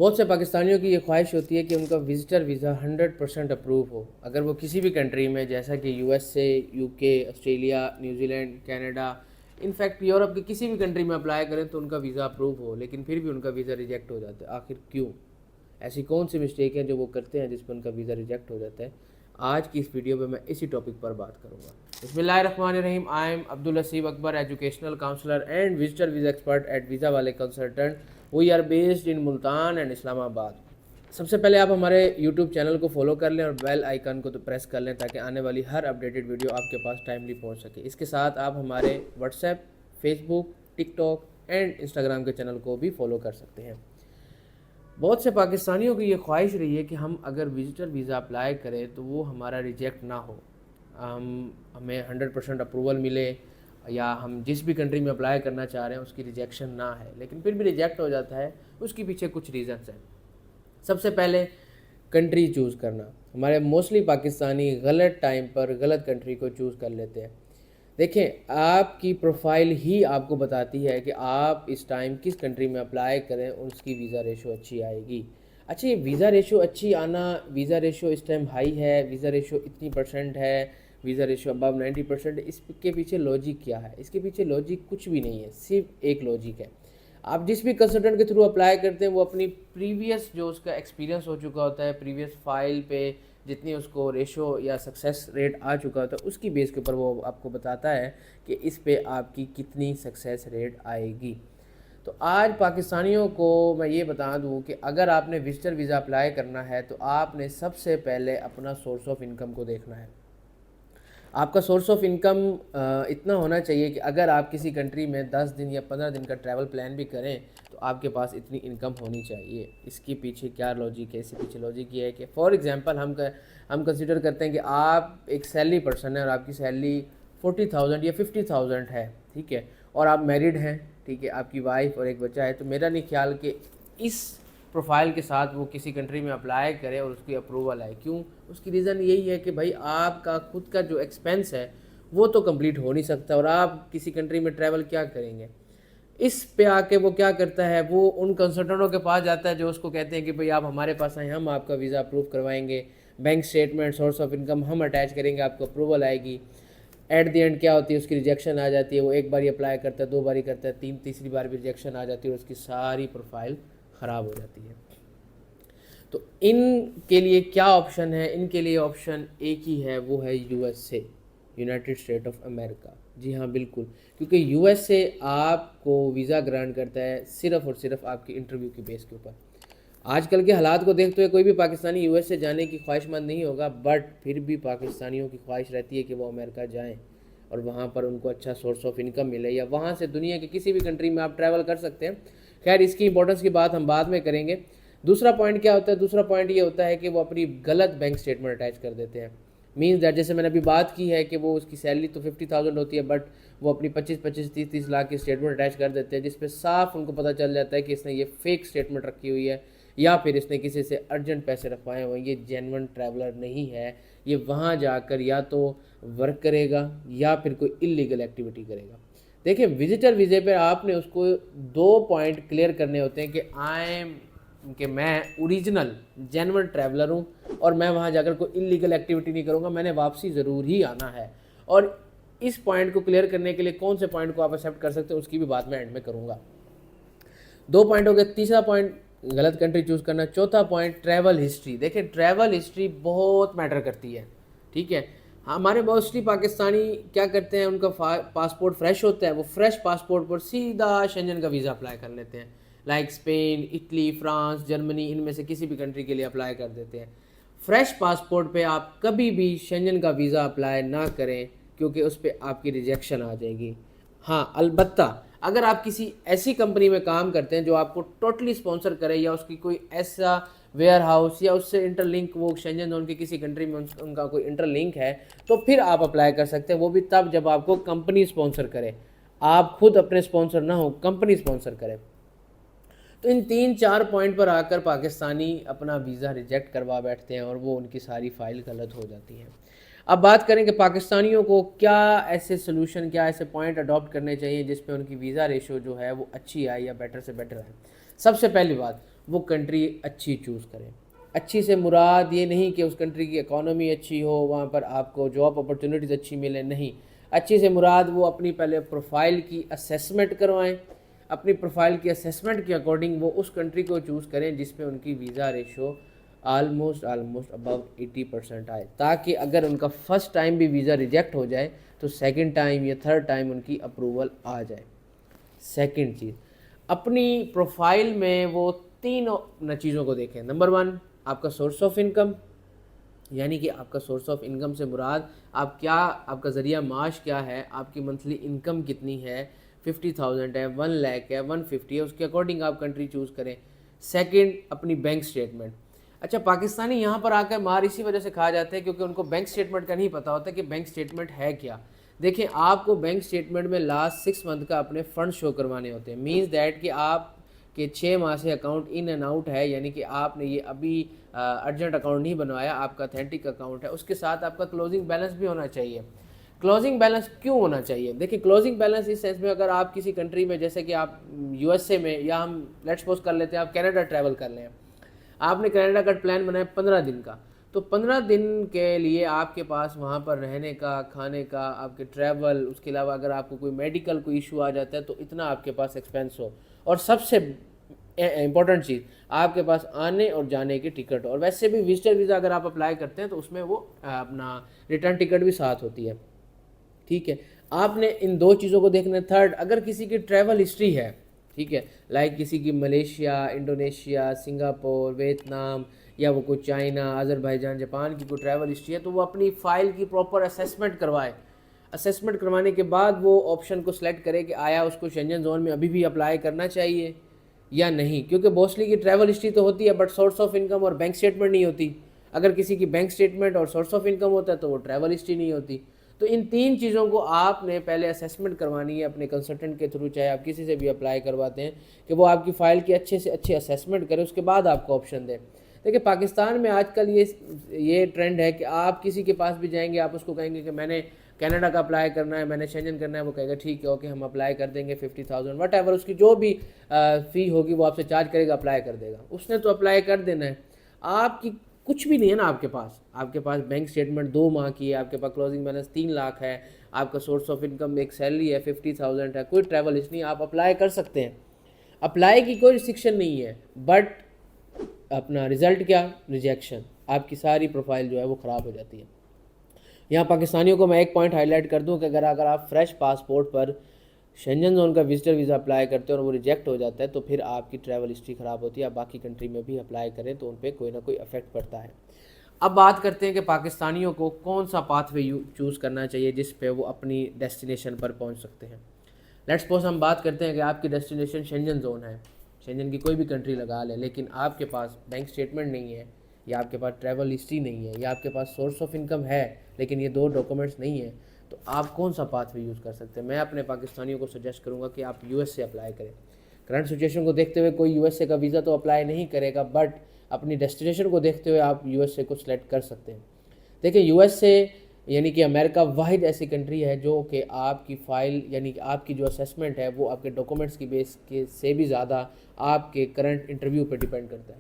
بہت سے پاکستانیوں کی یہ خواہش ہوتی ہے کہ ان کا وزٹر ویزا 100% اپروو ہو اگر وہ کسی بھی کنٹری میں، جیسا کہ یو ایس اے، یو کے، Australia, New Zealand, Canada, in fact Europe کی کسی بھی کنٹری میں اپلائی کریں تو ان کا ویزا اپروو ہو، لیکن پھر بھی ان کا ویزا ریجیکٹ ہو جاتا ہے۔ آخر کیوں؟ ایسی کون سی مسٹیک ہیں جو وہ کرتے ہیں جس پہ ان کا ویزا ریجیکٹ ہو جاتا ہے؟ آج کی اس ویڈیو میں اسی ٹاپک پر بات کروں گا۔ بسم اللہ الرحمن الرحیم۔ I am Abdul Latif Akbar, educational counsellor and visitor visa expert at visa والے consultant. We are based in Multan and Islamabad. سب سے پہلے آپ ہمارے یوٹیوب چینل کو فالو کر لیں اور بیل آئیکن کو تو پریس کر لیں تاکہ آنے والی ہر اپڈیٹڈ ویڈیو آپ کے پاس ٹائملی پہنچ سکے۔ اس کے ساتھ آپ ہمارے WhatsApp, Facebook, TikTok and Instagram کے چینل کو بھی فالو کر سکتے ہیں۔ بہت سے پاکستانیوں کی یہ خواہش رہی ہے کہ ہم اگر وزٹر ویزا اپلائی کریں تو وہ ہمارا ریجیکٹ نہ ہو، ہمیں 100% اپروول ملے، یا ہم جس بھی کنٹری میں اپلائی کرنا چاہ رہے ہیں اس کی ریجیکشن نہ ہے، لیکن پھر بھی ریجیکٹ ہو جاتا ہے۔ اس کے پیچھے کچھ ریزنس ہیں۔ سب سے پہلے کنٹری چوز کرنا۔ ہمارے موسٹلی پاکستانی غلط ٹائم پر غلط کنٹری کو چوز کر لیتے ہیں۔ دیکھیں، آپ کی پروفائل ہی آپ کو بتاتی ہے کہ آپ اس ٹائم کس کنٹری میں اپلائی کریں اور اس کی ویزا ریشو اچھی آئے گی۔ اچھا، یہ ویزا ریشو اچھی آنا، ویزا ریشو اس ٹائم ہائی ہے، ویزا ریشو اتنی % ہے، ویزا ریشو ابو 90%، اس کے پیچھے لاجک کیا ہے؟ اس کے پیچھے لاجک کچھ بھی نہیں ہے، صرف ایک لاجک ہے۔ آپ جس بھی کنسلٹنٹ کے تھرو اپلائی کرتے ہیں وہ اپنی پریویس جو اس کا ایکسپیرینس ہو چکا ہوتا ہے، پریویس فائل پہ جتنی اس کو ریشو یا سکسیس ریٹ آ چکا ہوتا ہے، اس کی بیس کے اوپر وہ آپ کو بتاتا ہے کہ اس پہ آپ کی کتنی سکسیس ریٹ آئے گی۔ تو آج پاکستانیوں کو میں یہ بتا دوں کہ اگر آپ نے وزٹر ویزا اپلائی کرنا ہے تو آپ نے سب سے پہلے اپنا سورس آف انکم کو دیکھنا ہے۔ آپ کا سورس آف انکم اتنا ہونا چاہیے کہ اگر آپ کسی کنٹری میں 10 دن یا 15 دن کا ٹریول پلان بھی کریں تو آپ کے پاس اتنی انکم ہونی چاہیے۔ اس کے پیچھے کیا لاجک ہے؟ اس کے پیچھے لاجک یہ ہے کہ فار ایگزامپل ہم کنسیڈر کرتے ہیں کہ آپ ایک سیلری پرسن ہیں اور آپ کی سیلری 40,000 یا 50,000 ہے، ٹھیک ہے، اور آپ میرڈ ہیں، ٹھیک ہے، آپ کی وائف اور ایک بچہ ہے، تو میرا نہیں خیال کہ اس پروفائل کے ساتھ وہ کسی کنٹری میں اپلائی کرے اور اس کی اپروول آئے۔ کیوں؟ اس کی ریزن یہی ہے کہ بھائی آپ کا خود کا جو ایکسپینس ہے وہ تو کمپلیٹ ہو نہیں سکتا، اور آپ کسی کنٹری میں ٹریول کیا کریں گے؟ اس پہ آ کے وہ کیا کرتا ہے، وہ ان کنسلٹنٹوں کے پاس جاتا ہے جو اس کو کہتے ہیں کہ بھائی آپ ہمارے پاس آئیں، ہم آپ کا ویزا اپروو کروائیں گے، bank statement, source of income ہم اٹیچ کریں گے، آپ کو اپروول آئے گی۔ ایٹ دی اینڈ کیا ہوتی ہے؟ اس کی ریجیکشن آ جاتی ہے۔ وہ ایک بار اپلائی کرتا ہے، 2 بار کرتا ہے، تیسری بار بھی ریجیکشن آ جاتی ہے اور اس کی ساری پروفائل خراب ہو جاتی ہے۔ تو ان کے لیے کیا آپشن ہے؟ ان کے لیے آپشن ایک ہی ہے، وہ ہے U S A, United State of America. جی ہاں، بالکل، کیونکہ یو ایس اے آپ کو ویزا گرانٹ کرتا ہے صرف اور صرف آپ کے انٹرویو کی بیس کے اوپر۔ آج کل کے حالات کو دیکھتے ہوئے کوئی بھی پاکستانی یو ایس اے جانے کی خواہش مند نہیں ہوگا، بٹ پھر بھی پاکستانیوں کی خواہش رہتی ہے کہ وہ امریکہ جائیں اور وہاں پر ان کو اچھا سورس آف انکم ملے، یا وہاں سے دنیا کے کسی بھی کنٹری میں آپ ٹریول کر سکتے ہیں۔ خیر، اس کی امپورٹنس کی بات ہم بعد میں کریں گے۔ دوسرا پوائنٹ کیا ہوتا ہے؟ دوسرا پوائنٹ یہ ہوتا ہے کہ وہ اپنی غلط بینک اسٹیٹمنٹ اٹیچ کر دیتے ہیں۔ مینز دیٹ، جیسے میں نے ابھی بات کی ہے کہ وہ اس کی سیلری تو 50,000 ہوتی ہے، بٹ وہ اپنی 25-25 30-30 لاکھ کی اسٹیٹمنٹ اٹیچ کر دیتے ہیں، جس پہ صاف ان کو پتہ چل جاتا ہے کہ اس نے یہ فیک اسٹیٹمنٹ رکھی ہوئی ہے، یا پھر اس نے کسی سے ارجنٹ پیسے رکھوائے ہوئے ہیں۔ یہ جینون ٹریولر نہیں ہے، یہ وہاں جا کر یا تو ورک کرے گا یا پھر کوئی اللیگل ایکٹیویٹی کرے گا۔ دیکھیں، وزٹر ویزے پہ آپ نے اس کو 2 پوائنٹ کلیئر کرنے ہوتے ہیں کہ میں اوریجنل جینون ٹریولر ہوں اور میں وہاں جا کر کوئی اللیگل ایکٹیویٹی نہیں کروں گا، میں نے واپسی ضرور ہی آنا ہے۔ اور اس پوائنٹ کو کلیئر کرنے کے لیے کون سے پوائنٹ کو آپ ایکسیپٹ کر سکتے ہیں اس کی بھی بات میں اینڈ میں کروں گا۔ 2 پوائنٹ ہو گئے۔ تیسرا پوائنٹ غلط کنٹری چوز کرنا۔ چوتھا پوائنٹ ٹریول ہسٹری۔ دیکھیں، ٹریول ہسٹری بہت میٹر کرتی ہے، ٹھیک ہے۔ ہمارے موسٹلی پاکستانی کیا کرتے ہیں، ان کا پاسپورٹ فریش ہوتا ہے، وہ فریش پاسپورٹ پر سیدھا شنجن کا ویزا اپلائی کر لیتے ہیں، like Spain, Italy, France, Germany, ان میں سے کسی بھی کنٹری کے لیے اپلائی کر دیتے ہیں۔ فریش پاسپورٹ پہ آپ کبھی بھی شنجن کا ویزا اپلائی نہ کریں، کیونکہ اس پہ آپ کی ریجیکشن آ جائے گی۔ ہاں، البتہ اگر آپ کسی ایسی کمپنی میں کام کرتے ہیں جو آپ کو ٹوٹلی اسپانسر کرے، یا اس کی کوئی ایسا ویئر ہاؤس یا اس سے انٹر لنک، وہ شنجن زون کی کسی کنٹری میں ان کا کوئی انٹر لنک ہے، تو پھر آپ اپلائی کر سکتے ہیں۔ وہ بھی تب جب آپ کو کمپنی اسپانسر کرے، آپ خود اپنے اسپانسر نہ ہو، کمپنی اسپانسر کرے۔ تو ان 3-4 پوائنٹ پر آ کر پاکستانی اپنا ویزا ریجیکٹ کروا بیٹھتے ہیں اور وہ ان کی ساری فائل غلط ہو جاتی ہیں۔ اب بات کریں کہ پاکستانیوں کو کیا ایسے سلوشن، کیا ایسے پوائنٹ اڈاپٹ کرنے چاہیے جس پہ ان کی ویزا ریشو جو ہے وہ اچھی آئے یا بیٹر سے بیٹر ہے۔ سب سے پہلی بات، وہ کنٹری اچھی چوز کریں. اچھی سے مراد یہ نہیں کہ اس کنٹری کی اکانومی اچھی ہو, وہاں پر آپ کو جاب اپرچونیٹیز اچھی ملیں, نہیں. اچھی سے مراد وہ اپنی پہلے پروفائل کی اسیسمنٹ کروائیں, اپنی پروفائل کی اسیسمنٹ کے اکارڈنگ وہ اس کنٹری کو چوز کریں جس پہ ان کی ویزا ریشو آلموسٹ ابو 80% آئے, تاکہ اگر ان کا فرسٹ ٹائم بھی ویزا ریجیکٹ ہو جائے تو سیکنڈ ٹائم یا تھرڈ ٹائم ان کی اپروول آ جائے. سیکنڈ چیز, اپنی پروفائل میں وہ تین چیزوں کو دیکھیں. نمبر 1, آپ کا سورس آف انکم, یعنی کہ آپ کا سورس آف انکم سے مراد آپ کا ذریعہ معاش کیا ہے, آپ کی منتھلی انکم کتنی ہے, 50,000 ہے, 1 لاکھ ہے, 150 ہے, اس کے اکارڈنگ آپ کنٹری چوز کریں. سیکنڈ, اپنی بینک اسٹیٹمنٹ. اچھا, پاکستانی یہاں پر آ کر مار اسی وجہ سے کھا جاتے ہیں کیونکہ ان کو بینک اسٹیٹمنٹ کا نہیں پتہ ہوتا کہ بینک اسٹیٹمنٹ ہے کیا. دیکھیں, آپ کو بینک اسٹیٹمنٹ میں لاسٹ 6 منتھ کا اپنے فنڈ شو کروانے ہوتے ہیں. مینز دیٹ کہ آپ کے 6 ماہ سے اکاؤنٹ ان اینڈ آؤٹ ہے, یعنی کہ آپ نے یہ ابھی ارجنٹ اکاؤنٹ نہیں بنوایا, آپ کا اتھینٹک اکاؤنٹ ہے. اس کے ساتھ آپ کا کلوزنگ بیلنس بھی ہونا چاہیے. کلوزنگ بیلنس کیوں ہونا چاہیے؟ دیکھیں, کلوزنگ بیلنس اس سینس میں, اگر آپ کسی کنٹری میں, جیسے کہ آپ یو ایس اے میں, یا ہم لیٹس سپوز کر لیتے ہیں آپ کینیڈا ٹریول کر لیں, آپ نے کینیڈا کا پلان بنایا 15 دن کا, تو 15 دن کے لیے آپ کے پاس وہاں پر رہنے کا, کھانے کا, آپ کے ٹریول, اس کے علاوہ اگر آپ کو کوئی میڈیکل کوئی ایشو آ جاتا ہے تو اتنا آپ کے پاس ایکسپینس ہو, اور سب سے امپورٹنٹ چیز آپ کے پاس آنے اور جانے کی ٹکٹ ہو. اور ویسے بھی وزٹر ویزا اگر آپ اپلائی کرتے ہیں تو اس میں وہ اپنا ریٹرن ٹکٹ بھی ساتھ ہوتی ہے. ٹھیک ہے, آپ نے ان 2 چیزوں کو دیکھنا ہے. تھرڈ, اگر کسی کی ٹریول ہسٹری ہے, ٹھیک ہے, لائک کسی کی ملیشیا, انڈونیشیا, سنگاپور, ویتنام, یا وہ کوئی چائنا, آذربائیجان, جاپان کی کوئی ٹریول ہسٹری ہے, تو وہ اپنی فائل کی پراپر اسیسمنٹ کروائے. اسیسمنٹ کروانے کے بعد وہ آپشن کو سلیکٹ کرے کہ آیا اس کو شنجن زون میں ابھی بھی اپلائی کرنا چاہیے یا نہیں, کیونکہ موسٹلی کی ٹریول ہسٹری تو ہوتی ہے بٹ سورس آف انکم اور بینک اسٹیٹمنٹ نہیں ہوتی. اگر کسی کی بینک اسٹیٹمنٹ اور سورس آف انکم ہوتا ہے تو وہ ٹریول ہسٹری نہیں ہوتی. تو ان 3 چیزوں کو آپ نے پہلے اسیسمنٹ کروانی ہے اپنے کنسلٹنٹ کے تھرو, چاہے آپ کسی سے بھی اپلائی کرواتے ہیں, کہ وہ آپ کی فائل کی اچھے سے اچھے اسیسمنٹ کرے, اس کے بعد آپ کو آپشن دے. دیکھیں, پاکستان میں آج کل یہ ٹرینڈ ہے کہ آپ کسی کے پاس بھی جائیں گے, آپ اس کو کہیں گے کہ میں نے کینیڈا کا اپلائی کرنا ہے, میں نے شنجن کرنا ہے, وہ کہے گا ٹھیک ہے, اوکے, ہم اپلائی کر دیں گے, 50,000 وٹ ایور اس کی جو بھی فی ہوگی وہ آپ سے چارج کرے گا, اپلائی کر دے گا. اس نے تو اپلائی کر دینا ہے. آپ کی کچھ بھی نہیں ہے نا آپ کے پاس بینک اسٹیٹمنٹ 2 ماہ کی ہے, آپ کے پاس کلوزنگ بیلنس 3 لاکھ ہے, آپ کا سورس آف انکم ایک سیلری ہے 50,000 ہے, کوئی ٹریول ہسٹری نہیں, آپ اپلائی کر سکتے ہیں. اپلائی کی کوئی ریسٹرکشن نہیں ہے, بٹ اپنا رزلٹ کیا, ریجیکشن, آپ کی ساری پروفائل جو ہے وہ خراب ہو جاتی ہے. یہاں پاکستانیوں کو میں ایک پوائنٹ ہائی لائٹ کر دوں کہ اگر آپ فریش پاسپورٹ پر شنجن زون کا وزٹر ویزا اپلائی کرتے ہیں اور وہ ریجیکٹ ہو جاتا ہے تو پھر آپ کی ٹریول ہسٹری خراب ہوتی ہے. آپ باقی کنٹری میں بھی اپلائی کریں تو ان پہ کوئی نہ کوئی افیکٹ پڑتا ہے. اب بات کرتے ہیں کہ پاکستانیوں کو کون سا پاتھ وے چوز کرنا چاہیے جس پہ وہ اپنی ڈیسٹینیشن پر پہنچ سکتے ہیں. لیٹس سپوز ہم بات کرتے ہیں کہ آپ کی ڈیسٹینیشن شنجن زون ہے, شنجن کی کوئی بھی کنٹری لگا لیں, لیکن آپ کے پاس بینک اسٹیٹمنٹ نہیں ہے, یا آپ کے پاس ٹریول ہسٹری نہیں ہے, یا آپ کے پاس سورس آف انکم ہے لیکن یہ 2 ڈاکومنٹس نہیں ہیں, تو آپ کون سا پاتھ وے یوز کر سکتے ہیں؟ میں اپنے پاکستانیوں کو سجیسٹ کروں گا کہ آپ یو ایس سے اپلائی کریں. کرنٹ سچویشن کو دیکھتے ہوئے کوئی یو ایس اے کا ویزا تو اپلائی نہیں کرے گا, بٹ اپنی ڈیسٹینیشن کو دیکھتے ہوئے آپ یو ایس اے کو سلیکٹ کر سکتے ہیں. دیکھیں, یو ایس اے یعنی کہ امریکہ واحد ایسی کنٹری ہے جو کہ آپ کی فائل یعنی کہ آپ کی جو اسیسمنٹ ہے وہ آپ کے ڈاکومنٹس کی بیس کے سے بھی زیادہ آپ کے کرنٹ انٹرویو پہ ڈیپینڈ کرتا ہے.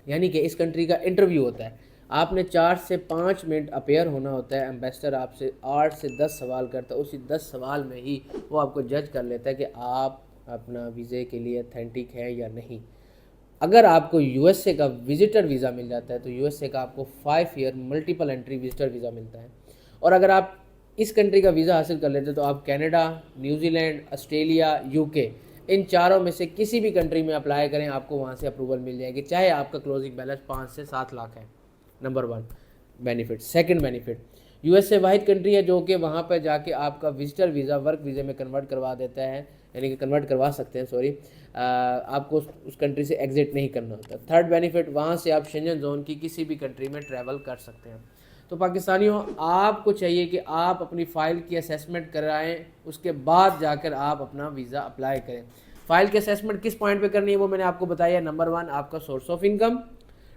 یعنی کہ اس کنٹری کا انٹرویو ہوتا ہے, آپ نے 4 سے 5 منٹ اپیئر ہونا ہوتا ہے, ایمبیسڈر آپ سے 8 سے 10 سوال کرتا ہے, اسی 10 سوال میں ہی وہ آپ کو جج کر لیتا ہے کہ آپ اپنا ویزے کے لیے اتھینٹک ہے یا نہیں. اگر آپ کو یو ایس اے کا وزٹر ویزا مل جاتا ہے تو یو ایس اے کا آپ کو 5 year multiple entry visitor visa ملتا ہے. اور اگر آپ اس کنٹری کا ویزا حاصل کر لیتے ہیں تو آپ Canada, New Zealand, Australia, you کے, ان چاروں میں سے کسی بھی کنٹری میں اپلائی کریں, آپ کو وہاں سے اپروول مل جائے گی, چاہے آپ کا کلوزنگ بیلنس 5 سے 7 لاکھ ہے. Number 1 benefit. Second benefit, you S اے واحد کنٹری ہے جو کہ وہاں پہ جا کے آپ کا وزٹر ویزا ورک ویزے میں کنورٹ کروا دیتا ہے, یعنی کہ کنورٹ کروا سکتے ہیں, آپ کو اس کنٹری سے ایگزٹ نہیں کرنا ہوتا. تھرڈ بینیفٹ, وہاں سے آپ شنجن زون کی کسی بھی کنٹری میں ٹریول کر سکتے ہیں. تو پاکستانیوں, آپ کو چاہیے کہ آپ اپنی فائل کی اسیسمنٹ کرائیں, اس کے بعد جا کر آپ اپنا ویزا اپلائی کریں. فائل کی اسیسمنٹ کس پوائنٹ پہ کرنی ہے وہ میں نے آپ کو بتایا. نمبر 1 آپ کا سورس آف انکم,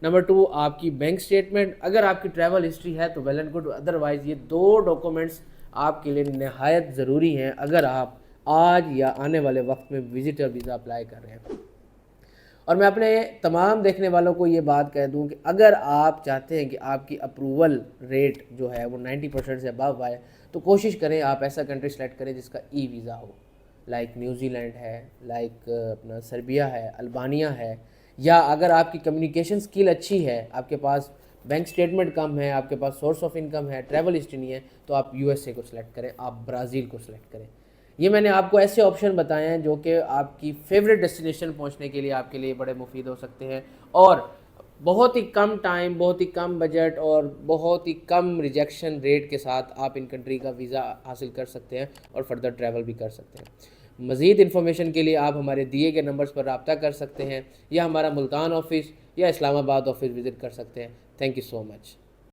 نمبر 2 آپ کی بینک اسٹیٹمنٹ, اگر آپ کی ٹریول ہسٹری ہے تو ویل اینڈ گڈ, ادروائز یہ 2 ڈاکومنٹس آپ کے لیے نہایت ضروری ہیں اگر آپ آج یا آنے والے وقت میں وزٹر ویزا اپلائی کر رہے ہیں. اور میں اپنے تمام دیکھنے والوں کو یہ بات کہہ دوں کہ اگر آپ چاہتے ہیں کہ آپ کی اپروول ریٹ جو ہے وہ 90% سے ابو آئے تو کوشش کریں آپ ایسا کنٹری سلیکٹ کریں جس کا ای ویزا ہو، لائک نیوزی لینڈ ہے، لائک اپنا سربیا ہے، البانیہ ہے، یا اگر آپ کی کمیونیکیشن سکل اچھی ہے، آپ کے پاس بینک سٹیٹمنٹ کم ہے، آپ کے پاس سورس آف انکم ہے، ٹریول ہسٹری نہیں ہے، تو آپ یو ایس اے کو سلیکٹ کریں، آپ برازیل کو سلیکٹ کریں۔ یہ میں نے آپ کو ایسے آپشن بتائے ہیں جو کہ آپ کی فیوریٹ ڈیسٹینیشن پہنچنے کے لیے آپ کے لیے بڑے مفید ہو سکتے ہیں، اور بہت ہی کم ٹائم، بہت ہی کم بجٹ اور بہت ہی کم ریجیکشن ریٹ کے ساتھ آپ ان کنٹری کا ویزا حاصل کر سکتے ہیں اور فردر ٹریول بھی کر سکتے ہیں۔ مزید انفارمیشن کے لیے آپ ہمارے دیے گئے نمبرز پر رابطہ کر سکتے ہیں، یا ہمارا ملتان آفس یا اسلام آباد آفس وزٹ کر سکتے ہیں۔ Thank you so much.